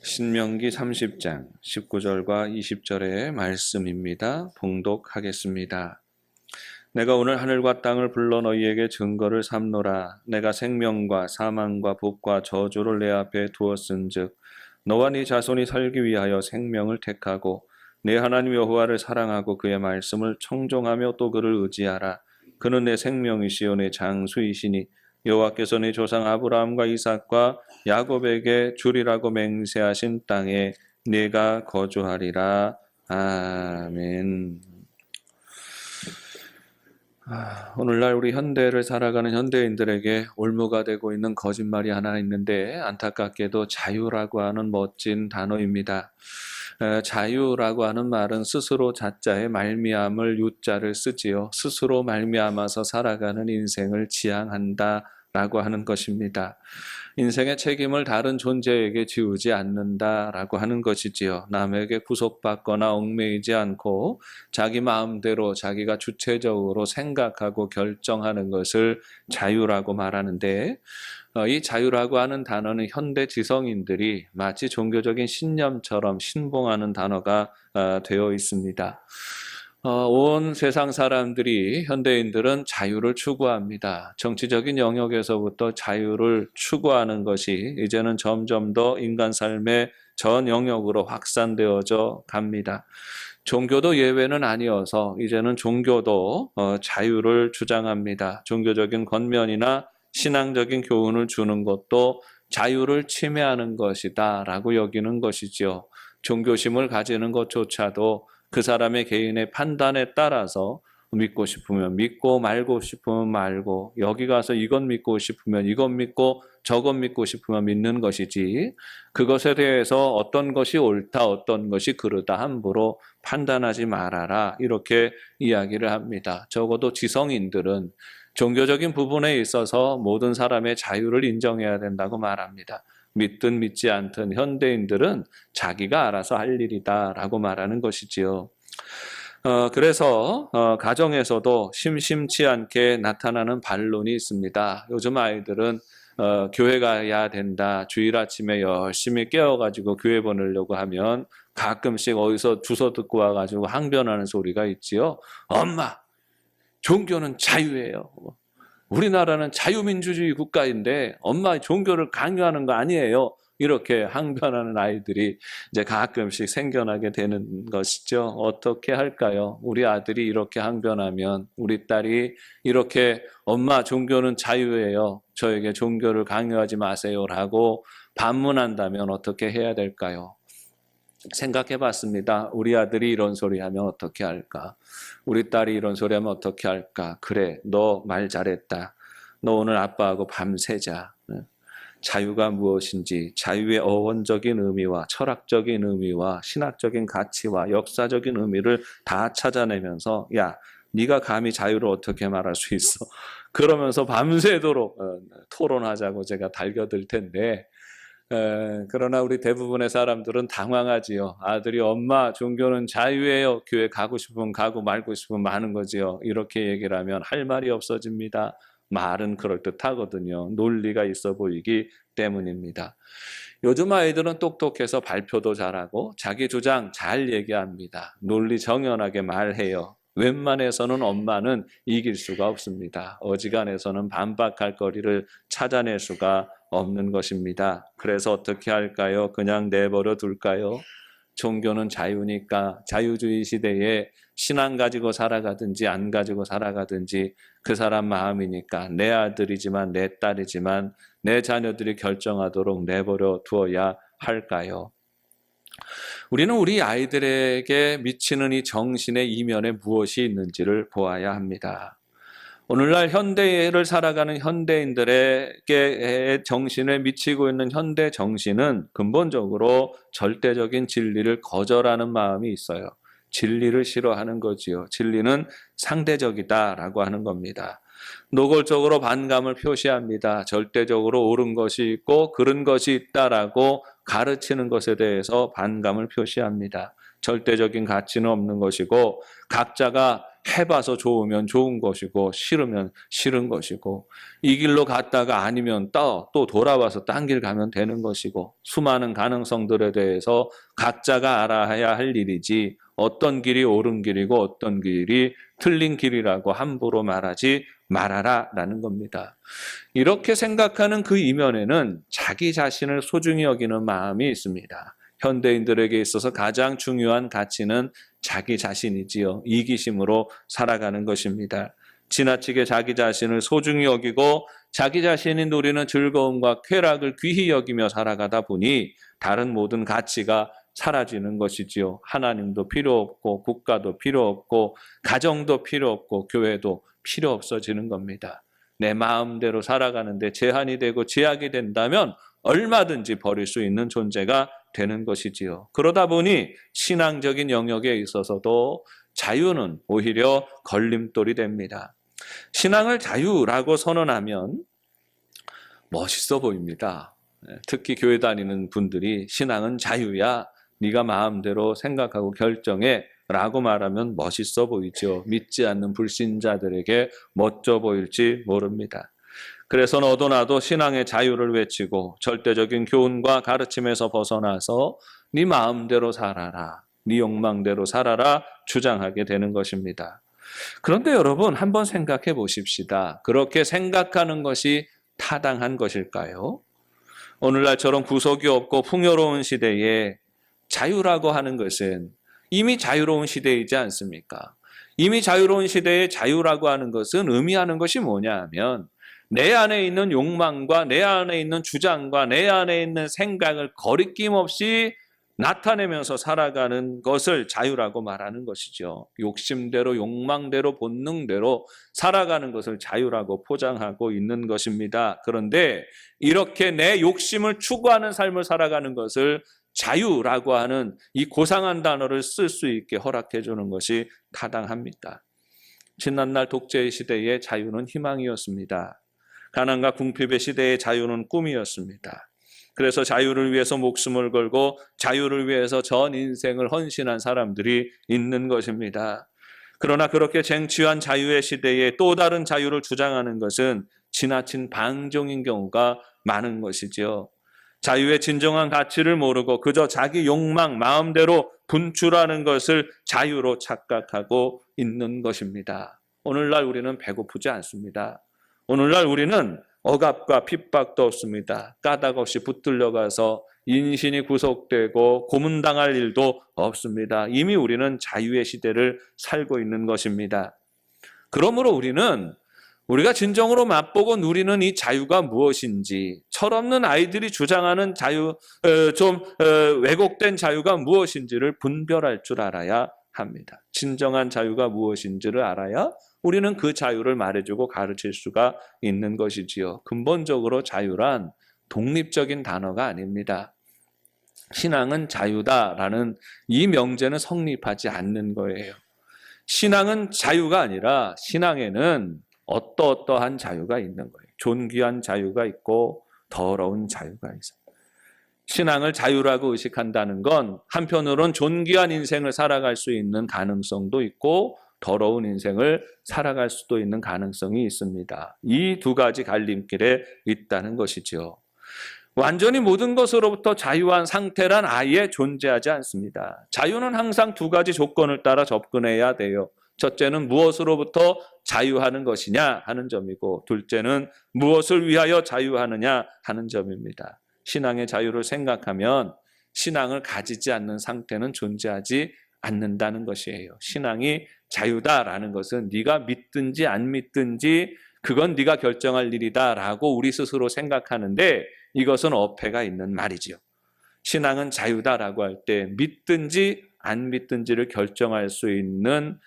신명기 30장 19절과 20절의 말씀입니다. 봉독하겠습니다. 내가 오늘 하늘과 땅을 불러 너희에게 증거를 삼노라. 내가 생명과 사망과 복과 저주를 내 앞에 두었은즉 너와 네 자손이 살기 위하여 생명을 택하고 내 하나님 여호와를 사랑하고 그의 말씀을 청종하며 또 그를 의지하라. 그는 내 생명이시요 내 장수이시니 여호와께서 네 조상 아브라함과 이삭과 야곱에게 주리라고 맹세하신 땅에 네가 거주하리라. 아멘. 오늘날 우리 현대를 살아가는 현대인들에게 올무가 되고 있는 거짓말이 하나 있는데 안타깝게도 자유라고 하는 멋진 단어입니다. 자유라고 하는 말은 스스로 자자의 말미암을 유자를 쓰지요. 스스로 말미암아서 살아가는 인생을 지향한다 라고 하는 것입니다. 인생의 책임을 다른 존재에게 지우지 않는다라고 하는 것이지요. 남에게 구속받거나 얽매이지 않고 자기 마음대로 자기가 주체적으로 생각하고 결정하는 것을 자유라고 말하는데, 이 자유라고 하는 단어는 현대 지성인들이 마치 종교적인 신념처럼 신봉하는 단어가 되어 있습니다. 온 세상 사람들이, 현대인들은 자유를 추구합니다. 정치적인 영역에서부터 자유를 추구하는 것이 이제는 점점 더 인간 삶의 전 영역으로 확산되어져 갑니다. 종교도 예외는 아니어서 이제는 종교도 자유를 주장합니다. 종교적인 권면이나 신앙적인 교훈을 주는 것도 자유를 침해하는 것이다 라고 여기는 것이지요. 종교심을 가지는 것조차도 그 사람의 개인의 판단에 따라서 믿고 싶으면 믿고 말고 싶으면 말고, 여기 가서 이건 믿고 싶으면 이건 믿고 저건 믿고 싶으면 믿는 것이지, 그것에 대해서 어떤 것이 옳다 어떤 것이 그르다 함부로 판단하지 말아라, 이렇게 이야기를 합니다. 적어도 지성인들은 종교적인 부분에 있어서 모든 사람의 자유를 인정해야 된다고 말합니다. 믿든 믿지 않든 현대인들은 자기가 알아서 할 일이다 라고 말하는 것이지요. 그래서 가정에서도 심심치 않게 나타나는 반론이 있습니다. 요즘 아이들은 교회 가야 된다, 주일 아침에 열심히 깨워가지고 교회 보내려고 하면 가끔씩 어디서 주워 듣고 와가지고 항변하는 소리가 있지요. 엄마, 종교는 자유예요. 우리나라는 자유민주주의 국가인데 엄마 종교를 강요하는 거 아니에요. 이렇게 항변하는 아이들이 이제 가끔씩 생겨나게 되는 것이죠. 어떻게 할까요? 우리 아들이 이렇게 항변하면, 우리 딸이 이렇게 엄마 종교는 자유예요, 저에게 종교를 강요하지 마세요라고 반문한다면 어떻게 해야 될까요? 생각해 봤습니다. 우리 아들이 이런 소리 하면 어떻게 할까? 우리 딸이 이런 소리 하면 어떻게 할까? 그래, 너 말 잘했다. 너 오늘 아빠하고 밤새자. 자유가 무엇인지, 자유의 어원적인 의미와 철학적인 의미와 신학적인 가치와 역사적인 의미를 다 찾아내면서, 야, 네가 감히 자유를 어떻게 말할 수 있어? 그러면서 밤새도록 토론하자고 제가 달겨들 텐데, 그러나 우리 대부분의 사람들은 당황하지요. 아들이 엄마 종교는 자유예요, 교회 가고 싶으면 가고 말고 싶으면 마는 거지요, 이렇게 얘기를 하면 할 말이 없어집니다. 말은 그럴듯하거든요. 논리가 있어 보이기 때문입니다. 요즘 아이들은 똑똑해서 발표도 잘하고 자기 주장 잘 얘기합니다. 논리 정연하게 말해요. 웬만해서는 엄마는 이길 수가 없습니다. 어지간해서는 반박할 거리를 찾아낼 수가 없는 것입니다. 그래서 어떻게 할까요? 그냥 내버려 둘까요? 종교는 자유니까 자유주의 시대에 신앙 가지고 살아가든지 안 가지고 살아가든지 그 사람 마음이니까, 내 아들이지만 내 딸이지만 내 자녀들이 결정하도록 내버려 두어야 할까요? 우리는 우리 아이들에게 미치는 이 정신의 이면에 무엇이 있는지를 보아야 합니다. 오늘날 현대를 살아가는 현대인들에게 정신에 미치고 있는 현대 정신은 근본적으로 절대적인 진리를 거절하는 마음이 있어요. 진리를 싫어하는 거지요. 진리는 상대적이다라고 하는 겁니다. 노골적으로 반감을 표시합니다. 절대적으로 옳은 것이 있고 그른 것이 있다라고 가르치는 것에 대해서 반감을 표시합니다. 절대적인 가치는 없는 것이고 각자가 해봐서 좋으면 좋은 것이고 싫으면 싫은 것이고 이 길로 갔다가 아니면 또 돌아와서 딴 길 가면 되는 것이고 수많은 가능성들에 대해서 각자가 알아야 할 일이지 어떤 길이 옳은 길이고 어떤 길이 틀린 길이라고 함부로 말하지 말아라라는 겁니다. 이렇게 생각하는 그 이면에는 자기 자신을 소중히 여기는 마음이 있습니다. 현대인들에게 있어서 가장 중요한 가치는 자기 자신이지요. 이기심으로 살아가는 것입니다. 지나치게 자기 자신을 소중히 여기고 자기 자신이 누리는 즐거움과 쾌락을 귀히 여기며 살아가다 보니 다른 모든 가치가 사라지는 것이지요. 하나님도 필요 없고 국가도 필요 없고 가정도 필요 없고 교회도 필요 없어지는 겁니다. 내 마음대로 살아가는데 제한이 되고 제약이 된다면 얼마든지 버릴 수 있는 존재가 되는 것이지요. 그러다 보니 신앙적인 영역에 있어서도 자유는 오히려 걸림돌이 됩니다. 신앙을 자유라고 선언하면 멋있어 보입니다. 특히 교회 다니는 분들이 신앙은 자유야. 네가 마음대로 생각하고 결정해 라고 말하면 멋있어 보이죠. 믿지 않는 불신자들에게 멋져 보일지 모릅니다. 그래서 너도 나도 신앙의 자유를 외치고 절대적인 교훈과 가르침에서 벗어나서 네 마음대로 살아라, 네 욕망대로 살아라 주장하게 되는 것입니다. 그런데 여러분 한번 생각해 보십시다. 그렇게 생각하는 것이 타당한 것일까요? 오늘날처럼 구속이 없고 풍요로운 시대에 자유라고 하는 것은 이미 자유로운 시대이지 않습니까? 이미 자유로운 시대에 자유라고 하는 것은 의미하는 것이 뭐냐 하면 내 안에 있는 욕망과 내 안에 있는 주장과 내 안에 있는 생각을 거리낌 없이 나타내면서 살아가는 것을 자유라고 말하는 것이죠. 욕심대로 욕망대로 본능대로 살아가는 것을 자유라고 포장하고 있는 것입니다. 그런데 이렇게 내 욕심을 추구하는 삶을 살아가는 것을 자유라고 하는 이 고상한 단어를 쓸 수 있게 허락해 주는 것이 타당합니다. 지난날 독재의 시대의 자유는 희망이었습니다. 가난과 궁핍의 시대의 자유는 꿈이었습니다. 그래서 자유를 위해서 목숨을 걸고 자유를 위해서 전 인생을 헌신한 사람들이 있는 것입니다. 그러나 그렇게 쟁취한 자유의 시대에 또 다른 자유를 주장하는 것은 지나친 방종인 경우가 많은 것이지요. 자유의 진정한 가치를 모르고 그저 자기 욕망, 마음대로 분출하는 것을 자유로 착각하고 있는 것입니다. 오늘날 우리는 배고프지 않습니다. 오늘날 우리는 억압과 핍박도 없습니다. 까닭 없이 붙들려가서 인신이 구속되고 고문당할 일도 없습니다. 이미 우리는 자유의 시대를 살고 있는 것입니다. 그러므로 우리가 진정으로 맛보고 누리는 이 자유가 무엇인지, 철없는 아이들이 주장하는 자유, 왜곡된 자유가 무엇인지를 분별할 줄 알아야 합니다. 진정한 자유가 무엇인지를 알아야 우리는 그 자유를 말해주고 가르칠 수가 있는 것이지요. 근본적으로 자유란 독립적인 단어가 아닙니다. 신앙은 자유다라는 이 명제는 성립하지 않는 거예요. 신앙은 자유가 아니라 신앙에는 어떠한 자유가 있는 거예요. 존귀한 자유가 있고 더러운 자유가 있어요. 신앙을 자유라고 의식한다는 건 한편으론 존귀한 인생을 살아갈 수 있는 가능성도 있고 더러운 인생을 살아갈 수도 있는 가능성이 있습니다. 이 두 가지 갈림길에 있다는 것이죠. 완전히 모든 것으로부터 자유한 상태란 아예 존재하지 않습니다. 자유는 항상 두 가지 조건을 따라 접근해야 돼요. 첫째는 무엇으로부터 자유하는 것이냐 하는 점이고 둘째는 무엇을 위하여 자유하느냐 하는 점입니다. 신앙의 자유를 생각하면 신앙을 가지지 않는 상태는 존재하지 않는다는 것이에요. 신앙이 자유다라는 것은 네가 믿든지 안 믿든지 그건 네가 결정할 일이다라고 우리 스스로 생각하는데 이것은 어폐가 있는 말이지요. 신앙은 자유다라고 할 때 믿든지 안 믿든지를 결정할 수 있는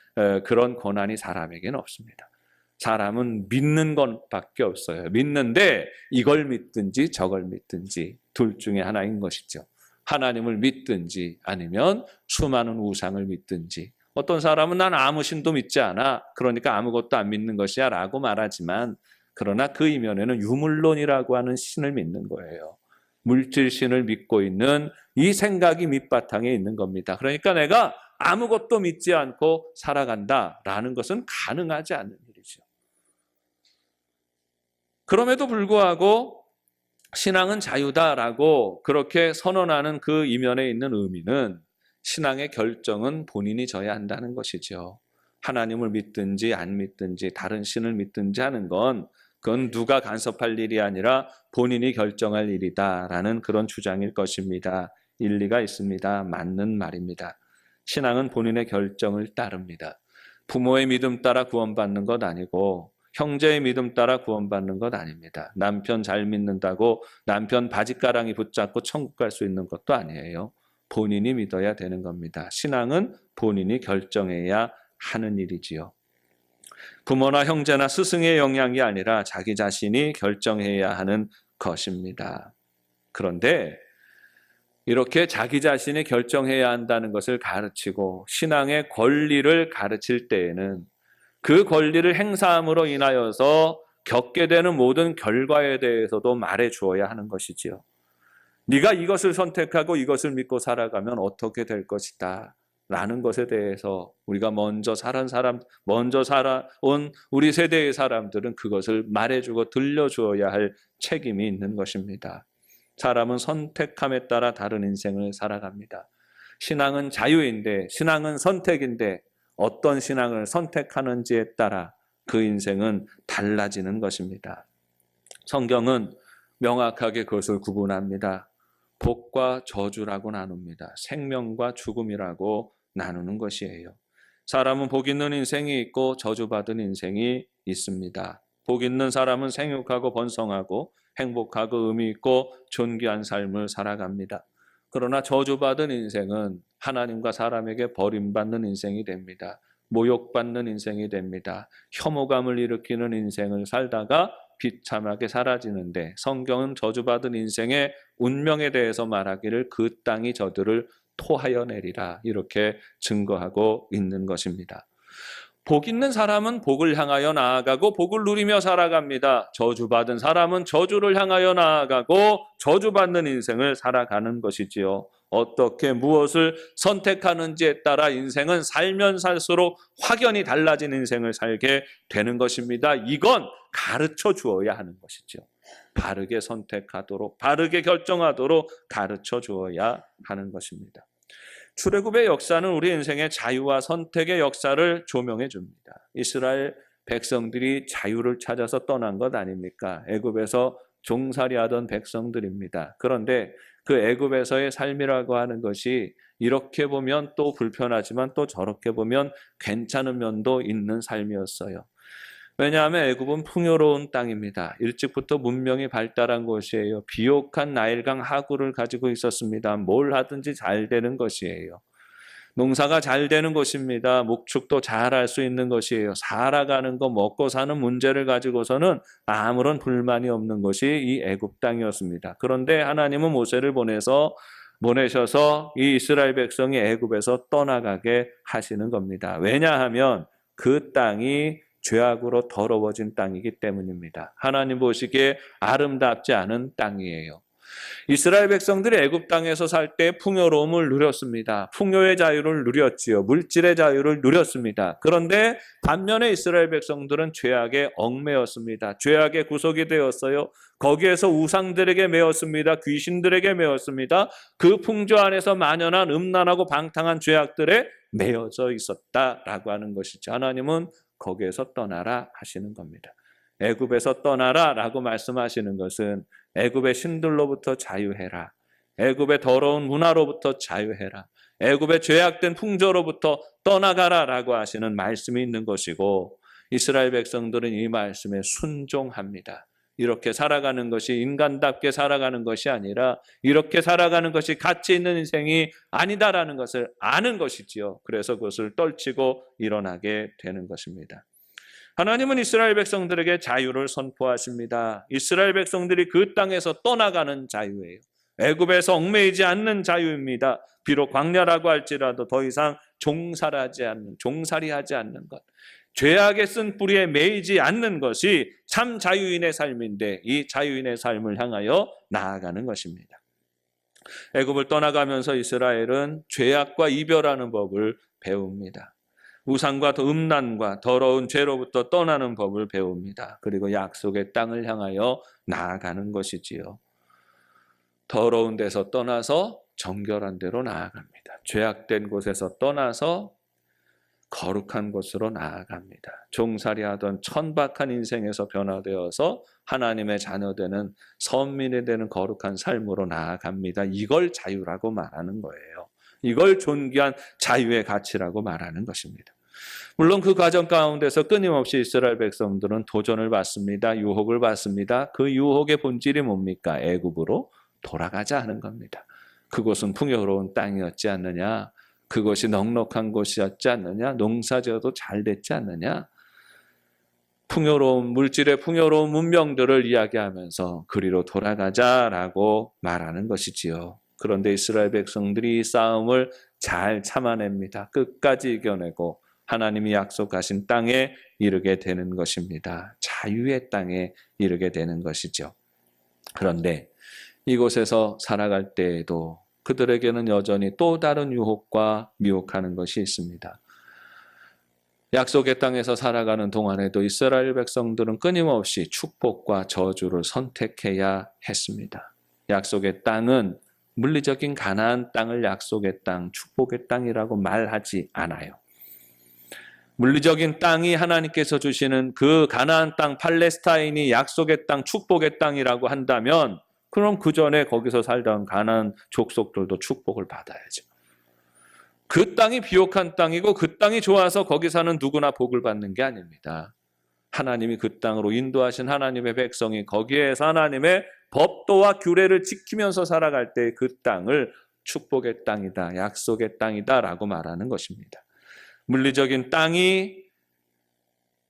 그런 권한이 사람에게는 없습니다. 사람은 믿는 것밖에 없어요. 믿는데 이걸 믿든지 저걸 믿든지 둘 중에 하나인 것이죠. 하나님을 믿든지 아니면 수많은 우상을 믿든지. 어떤 사람은 난 아무 신도 믿지 않아. 그러니까 아무것도 안 믿는 것이야 라고 말하지만 그러나 그 이면에는 유물론이라고 하는 신을 믿는 거예요. 물질신을 믿고 있는 이 생각이 밑바탕에 있는 겁니다. 그러니까 내가 아무것도 믿지 않고 살아간다라는 것은 가능하지 않는 일이죠. 그럼에도 불구하고 신앙은 자유다라고 그렇게 선언하는 그 이면에 있는 의미는 신앙의 결정은 본인이 져야 한다는 것이죠. 하나님을 믿든지 안 믿든지 다른 신을 믿든지 하는 건 그건 누가 간섭할 일이 아니라 본인이 결정할 일이다라는 그런 주장일 것입니다. 일리가 있습니다. 맞는 말입니다. 신앙은 본인의 결정을 따릅니다. 부모의 믿음 따라 구원받는 것 아니고 형제의 믿음 따라 구원받는 것 아닙니다. 남편 잘 믿는다고 남편 바짓가랑이 붙잡고 천국 갈 수 있는 것도 아니에요. 본인이 믿어야 되는 겁니다. 신앙은 본인이 결정해야 하는 일이지요. 부모나 형제나 스승의 영향이 아니라 자기 자신이 결정해야 하는 것입니다. 그런데 이렇게 자기 자신이 결정해야 한다는 것을 가르치고 신앙의 권리를 가르칠 때에는 그 권리를 행사함으로 인하여서 겪게 되는 모든 결과에 대해서도 말해 주어야 하는 것이지요. 네가 이것을 선택하고 이것을 믿고 살아가면 어떻게 될 것이다 라는 것에 대해서 우리가 먼저 살아온 우리 세대의 사람들은 그것을 말해주고 들려주어야 할 책임이 있는 것입니다. 사람은 선택함에 따라 다른 인생을 살아갑니다. 신앙은 자유인데, 신앙은 선택인데 어떤 신앙을 선택하는지에 따라 그 인생은 달라지는 것입니다. 성경은 명확하게 그것을 구분합니다. 복과 저주라고 나눕니다. 생명과 죽음이라고 나누는 것이에요. 사람은 복 있는 인생이 있고 저주받은 인생이 있습니다. 복 있는 사람은 생육하고 번성하고 행복하고 의미 있고 존귀한 삶을 살아갑니다. 그러나 저주받은 인생은 하나님과 사람에게 버림받는 인생이 됩니다. 모욕받는 인생이 됩니다. 혐오감을 일으키는 인생을 살다가 비참하게 사라지는데 성경은 저주받은 인생의 운명에 대해서 말하기를 그 땅이 저들을 토하여 내리라 이렇게 증거하고 있는 것입니다. 복 있는 사람은 복을 향하여 나아가고 복을 누리며 살아갑니다. 저주받은 사람은 저주를 향하여 나아가고 저주받는 인생을 살아가는 것이지요. 어떻게 무엇을 선택하는지에 따라 인생은 살면 살수록 확연히 달라진 인생을 살게 되는 것입니다. 이건 가르쳐 주어야 하는 것이죠. 바르게 선택하도록, 바르게 결정하도록 가르쳐 주어야 하는 것입니다. 출애굽의 역사는 우리 인생의 자유와 선택의 역사를 조명해 줍니다. 이스라엘 백성들이 자유를 찾아서 떠난 것 아닙니까? 애굽에서 종살이하던 백성들입니다. 그런데 그 애굽에서의 삶이라고 하는 것이 이렇게 보면 또 불편하지만 또 저렇게 보면 괜찮은 면도 있는 삶이었어요. 왜냐하면 애굽은 풍요로운 땅입니다. 일찍부터 문명이 발달한 곳이에요. 비옥한 나일강 하구를 가지고 있었습니다. 뭘 하든지 잘 되는 것이에요. 농사가 잘 되는 곳입니다. 목축도 잘 할 수 있는 것이에요. 살아가는 거 먹고 사는 문제를 가지고서는 아무런 불만이 없는 것이 이 애굽 땅이었습니다. 그런데 하나님은 모세를 보내셔서 이 이스라엘 백성이 애굽에서 떠나가게 하시는 겁니다. 왜냐하면 그 땅이 죄악으로 더러워진 땅이기 때문입니다. 하나님 보시기에 아름답지 않은 땅이에요. 이스라엘 백성들이 애굽 땅에서 살 때 풍요로움을 누렸습니다. 풍요의 자유를 누렸지요. 물질의 자유를 누렸습니다. 그런데 반면에 이스라엘 백성들은 죄악에 얽매였습니다. 죄악에 구속이 되었어요. 거기에서 우상들에게 매였습니다. 귀신들에게 매였습니다. 그 풍조 안에서 만연한 음란하고 방탕한 죄악들에 매여져 있었다라고 하는 것이죠. 하나님은 거기에서 떠나라 하시는 겁니다. 애굽에서 떠나라라고 말씀하시는 것은 애굽의 신들로부터 자유해라. 애굽의 더러운 문화로부터 자유해라. 애굽의 죄악된 풍조로부터 떠나가라라고 하시는 말씀이 있는 것이고 이스라엘 백성들은 이 말씀에 순종합니다. 이렇게 살아가는 것이 인간답게 살아가는 것이 아니라 이렇게 살아가는 것이 가치 있는 인생이 아니다라는 것을 아는 것이지요. 그래서 그것을 떨치고 일어나게 되는 것입니다. 하나님은 이스라엘 백성들에게 자유를 선포하십니다. 이스라엘 백성들이 그 땅에서 떠나가는 자유예요. 애굽에서 얽매이지 않는 자유입니다. 비록 광야라고 할지라도 더 이상 종살이하지 않는 것. 죄악의 쓴 뿌리에 매이지 않는 것이 참 자유인의 삶인데 이 자유인의 삶을 향하여 나아가는 것입니다. 애굽을 떠나가면서 이스라엘은 죄악과 이별하는 법을 배웁니다. 우상과 음란과 더러운 죄로부터 떠나는 법을 배웁니다. 그리고 약속의 땅을 향하여 나아가는 것이지요. 더러운 데서 떠나서 정결한 데로 나아갑니다. 죄악된 곳에서 떠나서 거룩한 곳으로 나아갑니다. 종살이하던 천박한 인생에서 변화되어서 하나님의 자녀되는 선민이 되는 거룩한 삶으로 나아갑니다. 이걸 자유라고 말하는 거예요. 이걸 존귀한 자유의 가치라고 말하는 것입니다. 물론 그 과정 가운데서 끊임없이 이스라엘 백성들은 도전을 받습니다. 유혹을 받습니다. 그 유혹의 본질이 뭡니까? 애굽으로 돌아가자 하는 겁니다. 그곳은 풍요로운 땅이었지 않느냐? 그것이 넉넉한 곳이었지 않느냐? 농사지어도 잘 됐지 않느냐? 풍요로운 물질의 풍요로운 문명들을 이야기하면서 그리로 돌아가자라고 말하는 것이지요. 그런데 이스라엘 백성들이 이 싸움을 잘 참아냅니다. 끝까지 이겨내고 하나님이 약속하신 땅에 이르게 되는 것입니다. 자유의 땅에 이르게 되는 것이죠. 그런데 이곳에서 살아갈 때에도 그들에게는 여전히 또 다른 유혹과 미혹하는 것이 있습니다. 약속의 땅에서 살아가는 동안에도 이스라엘 백성들은 끊임없이 축복과 저주를 선택해야 했습니다. 약속의 땅은 물리적인 가나안 땅을 약속의 땅, 축복의 땅이라고 말하지 않아요. 물리적인 땅이 하나님께서 주시는 그 가나안 땅, 팔레스타인이 약속의 땅, 축복의 땅이라고 한다면 그럼 그 전에 거기서 살던 가나안 족속들도 축복을 받아야죠. 그 땅이 비옥한 땅이고 그 땅이 좋아서 거기 사는 누구나 복을 받는 게 아닙니다. 하나님이 그 땅으로 인도하신 하나님의 백성이 거기에서 하나님의 법도와 규례를 지키면서 살아갈 때 그 땅을 축복의 땅이다, 약속의 땅이다라고 말하는 것입니다. 물리적인 땅이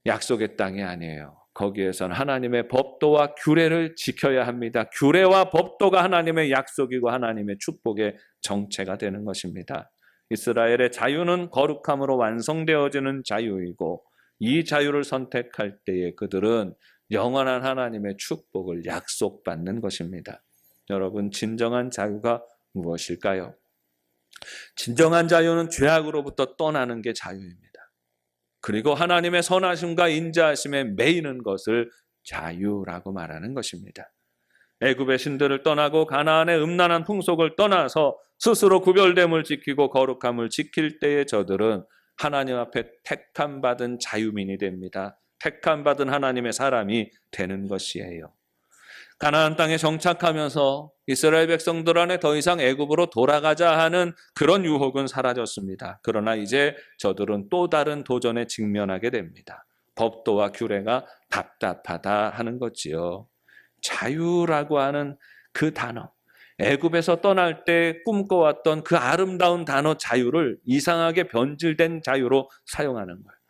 약속의 땅이 아니에요. 거기에서는 하나님의 법도와 규례를 지켜야 합니다. 규례와 법도가 하나님의 약속이고 하나님의 축복의 정체가 되는 것입니다. 이스라엘의 자유는 거룩함으로 완성되어지는 자유이고 이 자유를 선택할 때에 그들은 영원한 하나님의 축복을 약속받는 것입니다. 여러분, 진정한 자유가 무엇일까요? 진정한 자유는 죄악으로부터 떠나는 게 자유입니다. 그리고 하나님의 선하심과 인자하심에 매이는 것을 자유라고 말하는 것입니다. 애굽의 신들을 떠나고 가나안의 음란한 풍속을 떠나서 스스로 구별됨을 지키고 거룩함을 지킬 때에 저들은 하나님 앞에 택함받은 자유민이 됩니다. 택함받은 하나님의 사람이 되는 것이에요. 가나안 땅에 정착하면서 이스라엘 백성들 안에 더 이상 애굽으로 돌아가자 하는 그런 유혹은 사라졌습니다. 그러나 이제 저들은 또 다른 도전에 직면하게 됩니다. 법도와 규례가 답답하다 하는 거지요. 자유라고 하는 그 단어, 애굽에서 떠날 때 꿈꿔왔던 그 아름다운 단어 자유를 이상하게 변질된 자유로 사용하는 거예요.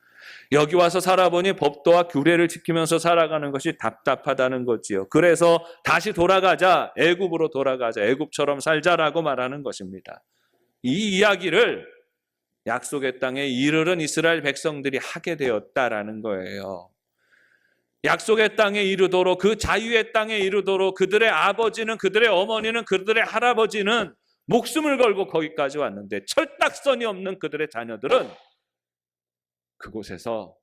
여기 와서 살아보니 법도와 규례를 지키면서 살아가는 것이 답답하다는 거지요. 그래서 다시 돌아가자, 애굽으로 돌아가자, 애굽처럼 살자라고 말하는 것입니다. 이 이야기를 약속의 땅에 이르른 이스라엘 백성들이 하게 되었다라는 거예요. 약속의 땅에 이르도록, 그 자유의 땅에 이르도록 그들의 아버지는, 그들의 어머니는, 그들의 할아버지는 목숨을 걸고 거기까지 왔는데 철딱선이 없는 그들의 자녀들은 그곳에서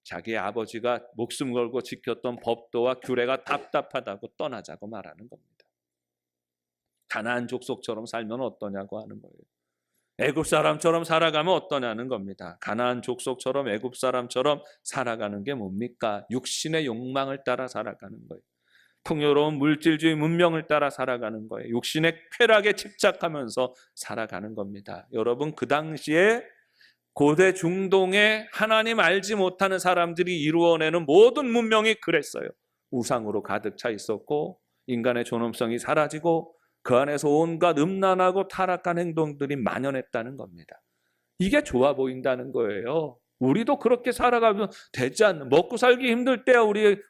자기 아버지가 목숨 걸고 지켰던 법도와 규례가 답답하다고 떠나자고 말하는 겁니다. 가나안 족속처럼 살면 어떠냐고 하는 거예요. 애굽 사람처럼 살아가면 어떠냐는 겁니다. 가나안 족속처럼 애굽 사람처럼 살아가는 게 뭡니까? 육신의 욕망을 따라 살아가는 거예요. 풍요로운 물질주의 문명을 따라 살아가는 거예요. 육신의 쾌락에 집착하면서 살아가는 겁니다. 여러분, 그 당시에 고대 중동에 하나님 알지 못하는 사람들이 이루어내는 모든 문명이 그랬어요. 우상으로 가득 차 있었고 인간의 존엄성이 사라지고 그 안에서 온갖 음란하고 타락한 행동들이 만연했다는 겁니다. 이게 좋아 보인다는 거예요. 우리도 그렇게 살아가면 되지 않는, 먹고 살기 힘들 때야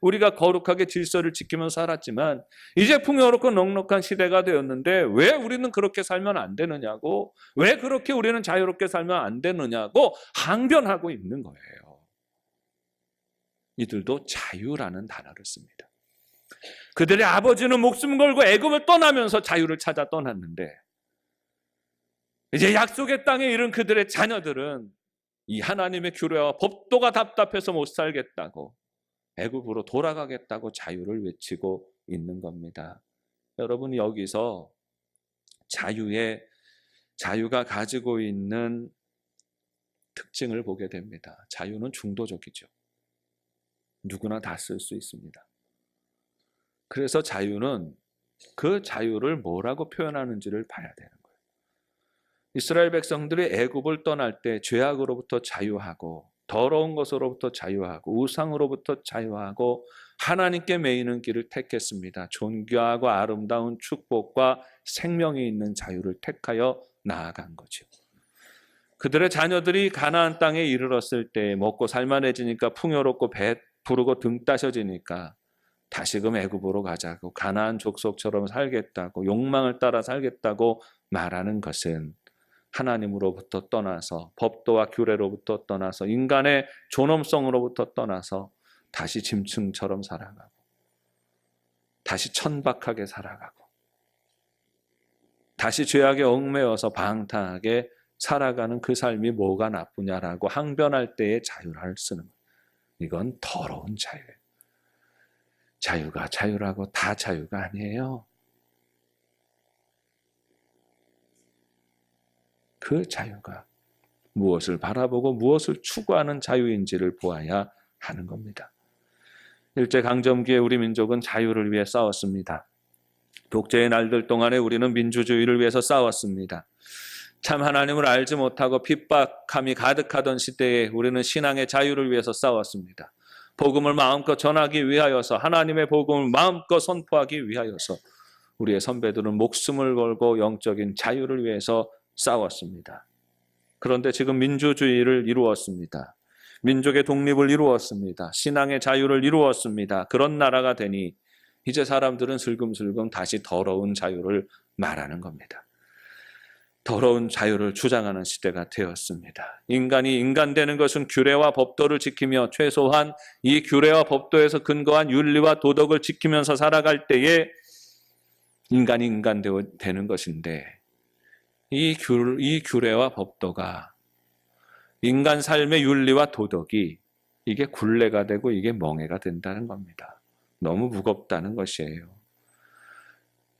우리가 거룩하게 질서를 지키면서 살았지만 이제 풍요롭고 넉넉한 시대가 되었는데 왜 우리는 그렇게 살면 안 되느냐고, 왜 그렇게 우리는 자유롭게 살면 안 되느냐고 항변하고 있는 거예요. 이들도 자유라는 단어를 씁니다. 그들의 아버지는 목숨 걸고 애굽을 떠나면서 자유를 찾아 떠났는데 이제 약속의 땅에 이른 그들의 자녀들은 이 하나님의 규례와 법도가 답답해서 못 살겠다고 애굽으로 돌아가겠다고 자유를 외치고 있는 겁니다. 여러분, 여기서 자유가 가지고 있는 특징을 보게 됩니다. 자유는 중도적이죠. 누구나 다 쓸 수 있습니다. 그래서 자유는 그 자유를 뭐라고 표현하는지를 봐야 되는 거예요. 이스라엘 백성들이 애굽을 떠날 때 죄악으로부터 자유하고 더러운 것으로부터 자유하고 우상으로부터 자유하고 하나님께 매이는 길을 택했습니다. 존귀하고 아름다운 축복과 생명이 있는 자유를 택하여 나아간 거죠. 그들의 자녀들이 가나안 땅에 이르렀을 때 먹고 살만해지니까 풍요롭고 배 부르고 등 따셔지니까 다시금 애굽으로 가자고 가나안 족속처럼 살겠다고 욕망을 따라 살겠다고 말하는 것은 하나님으로부터 떠나서 법도와 규례로부터 떠나서 인간의 존엄성으로부터 떠나서 다시 짐승처럼 살아가고 다시 천박하게 살아가고 다시 죄악에 얽매여서 방탕하게 살아가는 그 삶이 뭐가 나쁘냐라고 항변할 때의 자유를 쓰는 거예요. 이건 더러운 자유예요. 자유가 자유라고 다 자유가 아니에요. 그 자유가 무엇을 바라보고 무엇을 추구하는 자유인지를 보아야 하는 겁니다. 일제강점기에 우리 민족은 자유를 위해 싸웠습니다. 독재의 날들 동안에 우리는 민주주의를 위해서 싸웠습니다. 참 하나님을 알지 못하고 핍박함이 가득하던 시대에 우리는 신앙의 자유를 위해서 싸웠습니다. 복음을 마음껏 전하기 위하여서 하나님의 복음을 마음껏 선포하기 위하여서 우리의 선배들은 목숨을 걸고 영적인 자유를 위해서 싸웠습니다. 그런데 지금 민주주의를 이루었습니다. 민족의 독립을 이루었습니다. 신앙의 자유를 이루었습니다. 그런 나라가 되니 이제 사람들은 슬금슬금 다시 더러운 자유를 말하는 겁니다. 더러운 자유를 주장하는 시대가 되었습니다. 인간이 인간 되는 것은 규례와 법도를 지키며 최소한 이 규례와 법도에서 근거한 윤리와 도덕을 지키면서 살아갈 때에 인간이 인간 되는 것인데 이 규례와 법도가 인간 삶의 윤리와 도덕이 이게 굴레가 되고 이게 멍해가 된다는 겁니다. 너무 무겁다는 것이에요.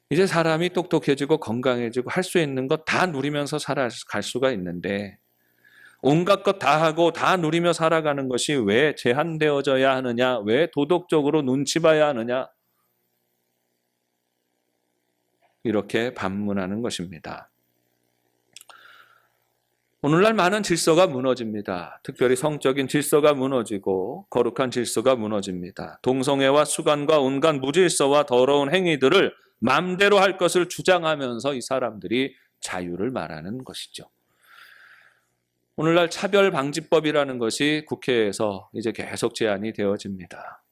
이제 사람이 똑똑해지고 건강해지고 할 수 있는 것 다 누리면서 살아갈 수가 있는데 온갖 것 다 하고 다 누리며 살아가는 것이 왜 제한되어져야 하느냐? 왜 도덕적으로 눈치 봐야 하느냐? 이렇게 반문하는 것입니다. 오늘날 많은 질서가 무너집니다. 특별히 성적인 질서가 무너지고 거룩한 질서가 무너집니다. 동성애와 수간과 온갖 무질서와 더러운 행위들을 마음대로 할 것을 주장하면서 이 사람들이 자유를 말하는 것이죠. 오늘날 차별방지법이라는 것이 국회에서 이제 계속 제안이 되어집니다.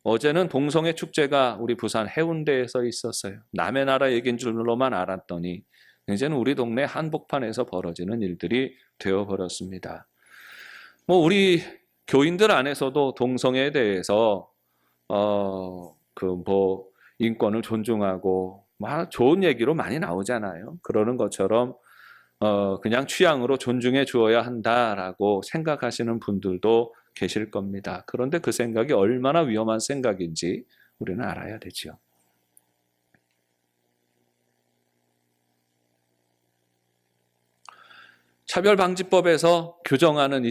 어제는 동성애 축제가 우리 부산 해운대에서 있었어요. 남의 나라 얘기인 줄로만 알았더니 이제는 우리 동네 한복판에서 벌어지는 일들이 되어버렸습니다. 우리 교인들 안에서도 동성애에 대해서 인권을 존중하고 좋은 얘기로 많이 나오잖아요. 그러는 것처럼 그냥 취향으로 존중해 주어야 한다라고 생각하시는 분들도 계실 겁니다. 그런데 그 생각이 얼마나 위험한 생각인지 우리는 알아야 되죠. 차별방지법에서 규정하는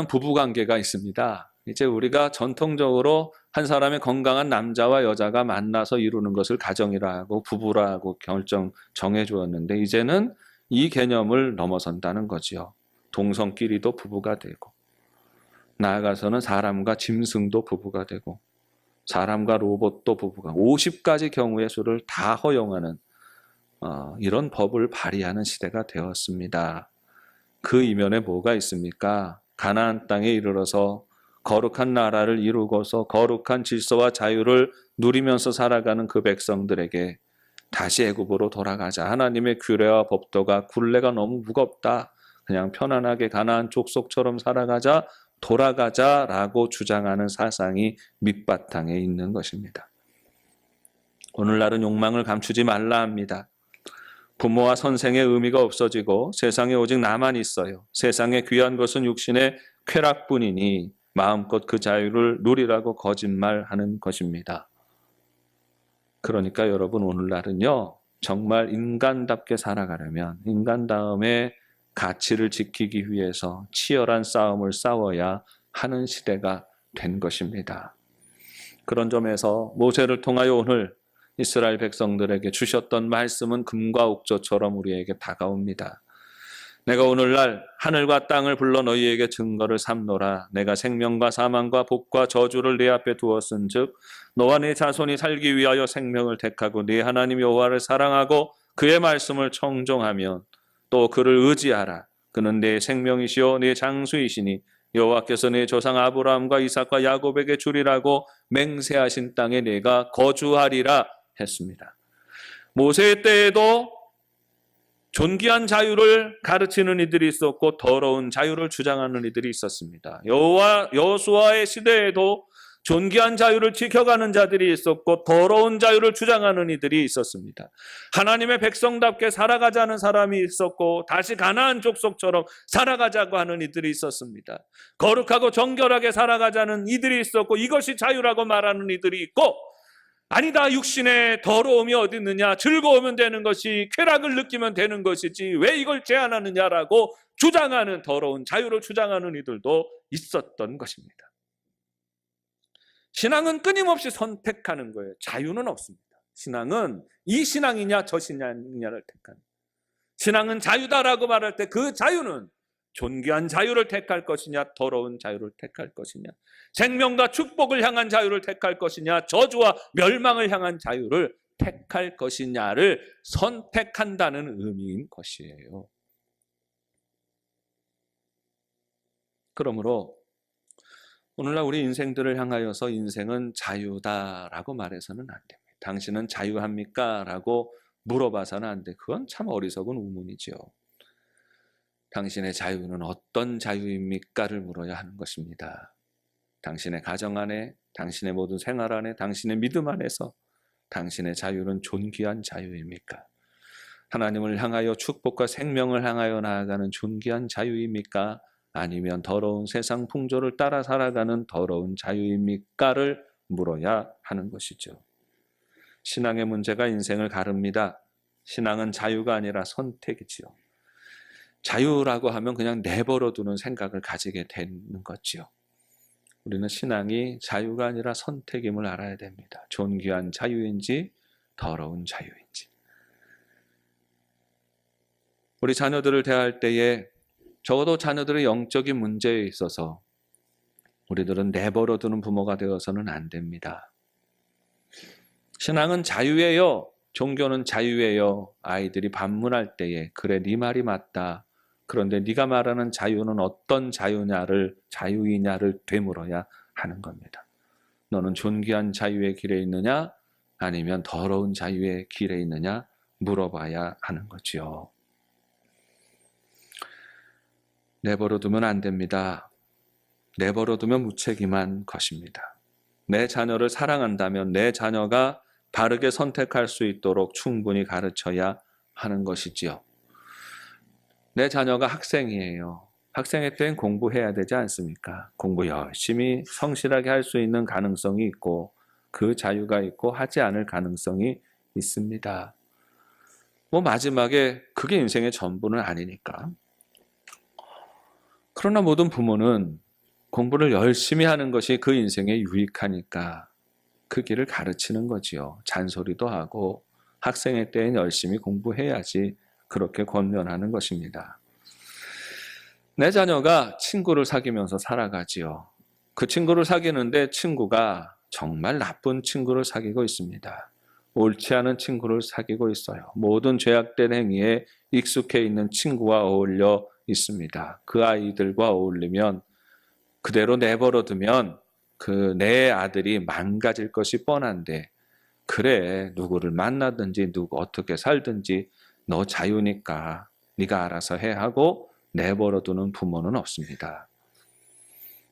부부관계가 있습니다. 이제 우리가 전통적으로 한 사람의 건강한 남자와 여자가 만나서 이루는 것을 가정이라 하고 부부라 하고 정해 주었는데 이제는 이 개념을 넘어선다는 거지요. 동성끼리도 부부가 되고 나아가서는 사람과 짐승도 부부가 되고 사람과 로봇도 부부가 50가지 경우의 수를 다 허용하는 이런 법을 발의하는 시대가 되었습니다. 그 이면에 뭐가 있습니까? 가나안 땅에 이르러서 거룩한 나라를 이루고서 거룩한 질서와 자유를 누리면서 살아가는 그 백성들에게 다시 애굽으로 돌아가자. 하나님의 규례와 법도가 굴레가 너무 무겁다. 그냥 편안하게 가나안 족속처럼 살아가자. 돌아가자라고 주장하는 사상이 밑바탕에 있는 것입니다. 오늘날은 욕망을 감추지 말라 합니다. 부모와 선생의 의미가 없어지고 세상에 오직 나만 있어요. 세상에 귀한 것은 육신의 쾌락뿐이니 마음껏 그 자유를 누리라고 거짓말하는 것입니다. 그러니까 여러분, 오늘날은요, 정말 인간답게 살아가려면 인간다움의 가치를 지키기 위해서 치열한 싸움을 싸워야 하는 시대가 된 것입니다. 그런 점에서 모세를 통하여 오늘 이스라엘 백성들에게 주셨던 말씀은 금과 옥조처럼 우리에게 다가옵니다. 내가 오늘날 하늘과 땅을 불러 너희에게 증거를 삼노라. 내가 생명과 사망과 복과 저주를 네 앞에 두었은즉 너와 네 자손이 살기 위하여 생명을 택하고 네 하나님 여호와를 사랑하고 그의 말씀을 청종하면 또 그를 의지하라. 그는 네 생명이시요 네 장수이시니 여호와께서 네 조상 아브라함과 이삭과 야곱에게 주리라고 맹세하신 땅에 네가 거주하리라 했습니다. 모세의 때에도 존귀한 자유를 가르치는 이들이 있었고 더러운 자유를 주장하는 이들이 있었습니다. 여호수아의 시대에도 존귀한 자유를 지켜가는 자들이 있었고 더러운 자유를 주장하는 이들이 있었습니다. 하나님의 백성답게 살아가자는 사람이 있었고 다시 가나안 족속처럼 살아가자고 하는 이들이 있었습니다. 거룩하고 정결하게 살아가자는 이들이 있었고 이것이 자유라고 말하는 이들이 있고, 아니다, 육신의 더러움이 어디 있느냐, 즐거우면 되는 것이, 쾌락을 느끼면 되는 것이지 왜 이걸 제한하느냐라고 주장하는, 더러운 자유를 주장하는 이들도 있었던 것입니다. 신앙은 끊임없이 선택하는 거예요. 자유는 없습니다. 신앙은 이 신앙이냐 저 신앙이냐를 택하는 거예요. 신앙은 자유다라고 말할 때 그 자유는 존귀한 자유를 택할 것이냐, 더러운 자유를 택할 것이냐, 생명과 축복을 향한 자유를 택할 것이냐, 저주와 멸망을 향한 자유를 택할 것이냐를 선택한다는 의미인 것이에요. 그러므로 오늘날 우리 인생들을 향하여서 인생은 자유다라고 말해서는 안 됩니다. 당신은 자유합니까? 라고 물어봐서는 안 돼. 그건 참 어리석은 우문이죠. 당신의 자유는 어떤 자유입니까?를 물어야 하는 것입니다. 당신의 가정 안에, 당신의 모든 생활 안에, 당신의 믿음 안에서 당신의 자유는 존귀한 자유입니까? 하나님을 향하여 축복과 생명을 향하여 나아가는 존귀한 자유입니까? 아니면 더러운 세상 풍조를 따라 살아가는 더러운 자유입니까?를 물어야 하는 것이죠. 신앙의 문제가 인생을 가릅니다. 신앙은 자유가 아니라 선택이지요. 자유라고 하면 그냥 내버려두는 생각을 가지게 되는 거지요. 우리는 신앙이 자유가 아니라 선택임을 알아야 됩니다. 존귀한 자유인지 더러운 자유인지. 우리 자녀들을 대할 때에 적어도 자녀들의 영적인 문제에 있어서 우리들은 내버려두는 부모가 되어서는 안 됩니다. 신앙은 자유예요. 종교는 자유예요. 아이들이 반문할 때에 그래 네 말이 맞다. 그런데 네가 말하는 자유는 어떤 자유이냐를 되물어야 하는 겁니다. 너는 존귀한 자유의 길에 있느냐 아니면 더러운 자유의 길에 있느냐 물어봐야 하는 거지요. 내버려두면 안 됩니다. 내버려두면 무책임한 것입니다. 내 자녀를 사랑한다면 내 자녀가 바르게 선택할 수 있도록 충분히 가르쳐야 하는 것이지요. 내 자녀가 학생이에요. 학생일 땐 공부해야 되지 않습니까? 공부 열심히 성실하게 할 수 있는 가능성이 있고 그 자유가 있고 하지 않을 가능성이 있습니다. 마지막에 그게 인생의 전부는 아니니까. 그러나 모든 부모는 공부를 열심히 하는 것이 그 인생에 유익하니까 그 길을 가르치는 거지요. 잔소리도 하고 학생의 때엔 열심히 공부해야지 그렇게 권면하는 것입니다. 내 자녀가 친구를 사귀면서 살아가지요. 그 친구를 사귀는데 친구가 정말 나쁜 친구를 사귀고 있습니다. 옳지 않은 친구를 사귀고 있어요. 모든 죄악된 행위에 익숙해 있는 친구와 어울려 있습니다. 그 아이들과 어울리면 그대로 내버려두면 그 내 아들이 망가질 것이 뻔한데 그래 누구를 만나든지 누구 어떻게 살든지 너 자유니까 네가 알아서 해 하고 내버려두는 부모는 없습니다.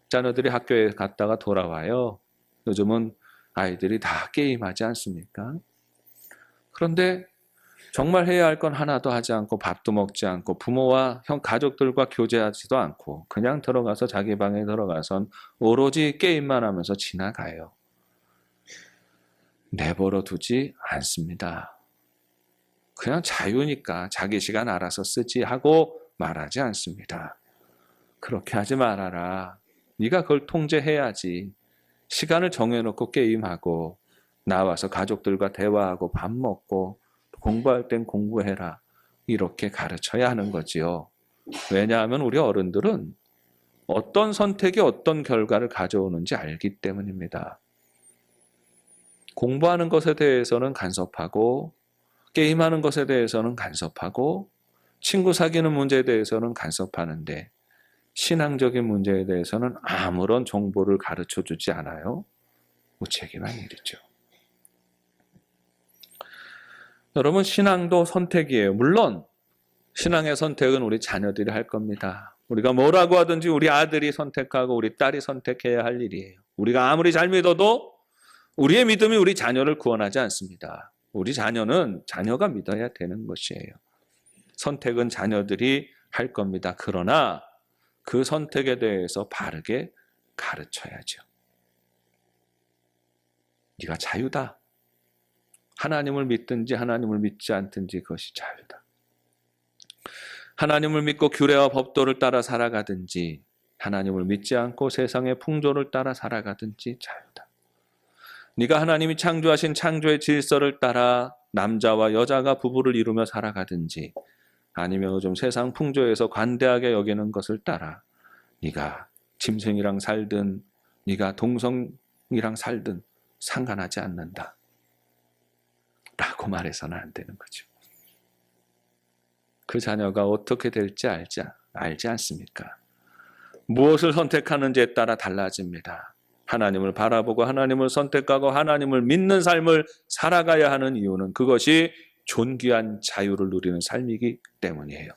자녀들이 학교에 갔다가 돌아와요. 요즘은 아이들이 다 게임하지 않습니까? 그런데 정말 해야 할 건 하나도 하지 않고 밥도 먹지 않고 부모와 가족들과 교제하지도 않고 그냥 들어가서 자기 방에 들어가선 오로지 게임만 하면서 지나가요. 내버려 두지 않습니다. 그냥 자유니까 자기 시간 알아서 쓰지 하고 말하지 않습니다. 그렇게 하지 말아라. 네가 그걸 통제해야지. 시간을 정해놓고 게임하고 나와서 가족들과 대화하고 밥 먹고 공부할 땐 공부해라. 이렇게 가르쳐야 하는 거지요. 왜냐하면 우리 어른들은 어떤 선택이 어떤 결과를 가져오는지 알기 때문입니다. 공부하는 것에 대해서는 간섭하고 게임하는 것에 대해서는 간섭하고 친구 사귀는 문제에 대해서는 간섭하는데 신앙적인 문제에 대해서는 아무런 정보를 가르쳐 주지 않아요. 무책임한 일이죠. 여러분, 신앙도 선택이에요. 물론 신앙의 선택은 우리 자녀들이 할 겁니다. 우리가 뭐라고 하든지 우리 아들이 선택하고 우리 딸이 선택해야 할 일이에요. 우리가 아무리 잘 믿어도 우리의 믿음이 우리 자녀를 구원하지 않습니다. 우리 자녀는 자녀가 믿어야 되는 것이에요. 선택은 자녀들이 할 겁니다. 그러나 그 선택에 대해서 바르게 가르쳐야죠. 네가 자유다. 하나님을 믿든지 하나님을 믿지 않든지 그것이 자유다. 하나님을 믿고 규례와 법도를 따라 살아가든지 하나님을 믿지 않고 세상의 풍조를 따라 살아가든지 자유다. 네가 하나님이 창조하신 창조의 질서를 따라 남자와 여자가 부부를 이루며 살아가든지 아니면 요즘 세상 풍조에서 관대하게 여기는 것을 따라 네가 짐승이랑 살든 네가 동성이랑 살든 상관하지 않는다. 라고 말해서는 안 되는 거죠. 그 자녀가 어떻게 될지 알지 않습니까? 무엇을 선택하는지에 따라 달라집니다. 하나님을 바라보고 하나님을 선택하고 하나님을 믿는 삶을 살아가야 하는 이유는 그것이 존귀한 자유를 누리는 삶이기 때문이에요.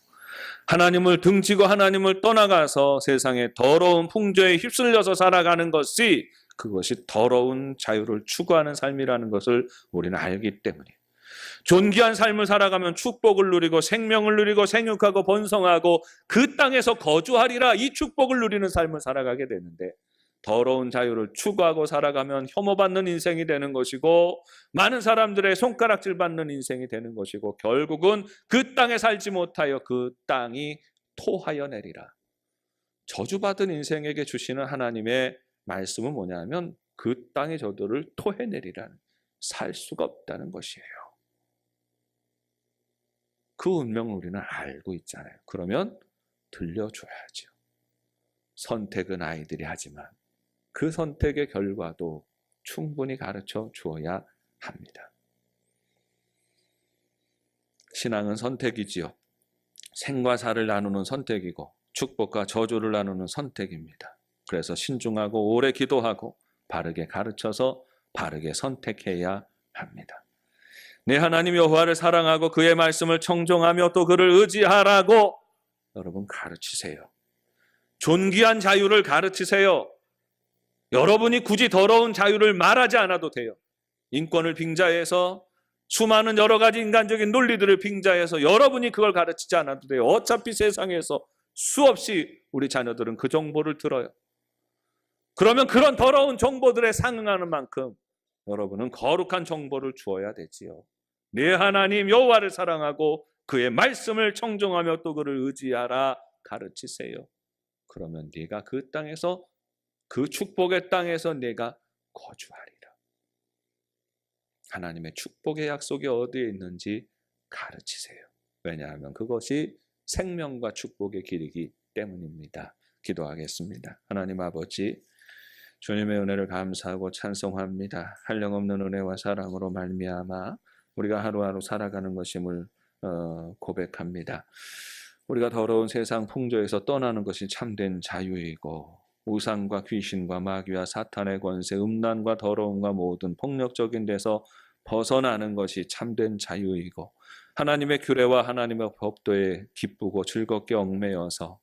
하나님을 등지고 하나님을 떠나가서 세상의 더러운 풍조에 휩쓸려서 살아가는 것이 그것이 더러운 자유를 추구하는 삶이라는 것을 우리는 알기 때문이에요. 존귀한 삶을 살아가면 축복을 누리고 생명을 누리고 생육하고 번성하고 그 땅에서 거주하리라 이 축복을 누리는 삶을 살아가게 되는데 더러운 자유를 추구하고 살아가면 혐오받는 인생이 되는 것이고 많은 사람들의 손가락질 받는 인생이 되는 것이고 결국은 그 땅에 살지 못하여 그 땅이 토하여 내리라. 저주받은 인생에게 주시는 하나님의 말씀은 뭐냐면 그 땅의 저들을 토해내리라는 살 수가 없다는 것이에요. 그 운명을 우리는 알고 있잖아요. 그러면 들려줘야죠. 선택은 아이들이 하지만 그 선택의 결과도 충분히 가르쳐 주어야 합니다. 신앙은 선택이지요. 생과 사를 나누는 선택이고 축복과 저주를 나누는 선택입니다. 그래서 신중하고 오래 기도하고 바르게 가르쳐서 바르게 선택해야 합니다. 내 하나님 여호와를 사랑하고 그의 말씀을 청종하며 또 그를 의지하라고 여러분 가르치세요. 존귀한 자유를 가르치세요. 여러분이 굳이 더러운 자유를 말하지 않아도 돼요. 인권을 빙자해서 수많은 여러 가지 인간적인 논리들을 빙자해서 여러분이 그걸 가르치지 않아도 돼요. 어차피 세상에서 수없이 우리 자녀들은 그 정보를 들어요. 그러면 그런 더러운 정보들에 상응하는 만큼 여러분은 거룩한 정보를 주어야 되지요. 네 하나님 여호와를 사랑하고 그의 말씀을 청종하며 또 그를 의지하라 가르치세요. 그러면 네가 그 땅에서 그 축복의 땅에서 네가 거주하리라. 하나님의 축복의 약속이 어디에 있는지 가르치세요. 왜냐하면 그것이 생명과 축복의 길이기 때문입니다. 기도하겠습니다. 하나님 아버지, 주님의 은혜를 감사하고 찬송합니다. 한량없는 은혜와 사랑으로 말미암아 우리가 하루하루 살아가는 것임을 고백합니다. 우리가 더러운 세상 풍조에서 떠나는 것이 참된 자유이고 우상과 귀신과 마귀와 사탄의 권세, 음란과 더러움과 모든 폭력적인 데서 벗어나는 것이 참된 자유이고 하나님의 규례와 하나님의 법도에 기쁘고 즐겁게 얽매여서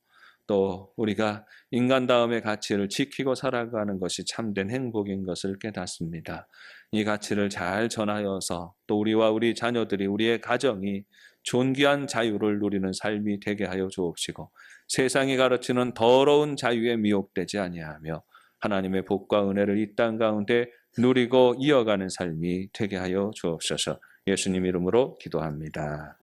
또 우리가 인간다움의 가치를 지키고 살아가는 것이 참된 행복인 것을 깨닫습니다. 이 가치를 잘 전하여서 또 우리와 우리 자녀들이, 우리의 가정이 존귀한 자유를 누리는 삶이 되게 하여 주옵시고, 세상이 가르치는 더러운 자유에 미혹되지 아니하며 하나님의 복과 은혜를 이 땅 가운데 누리고 이어가는 삶이 되게 하여 주옵소서. 예수님 이름으로 기도합니다.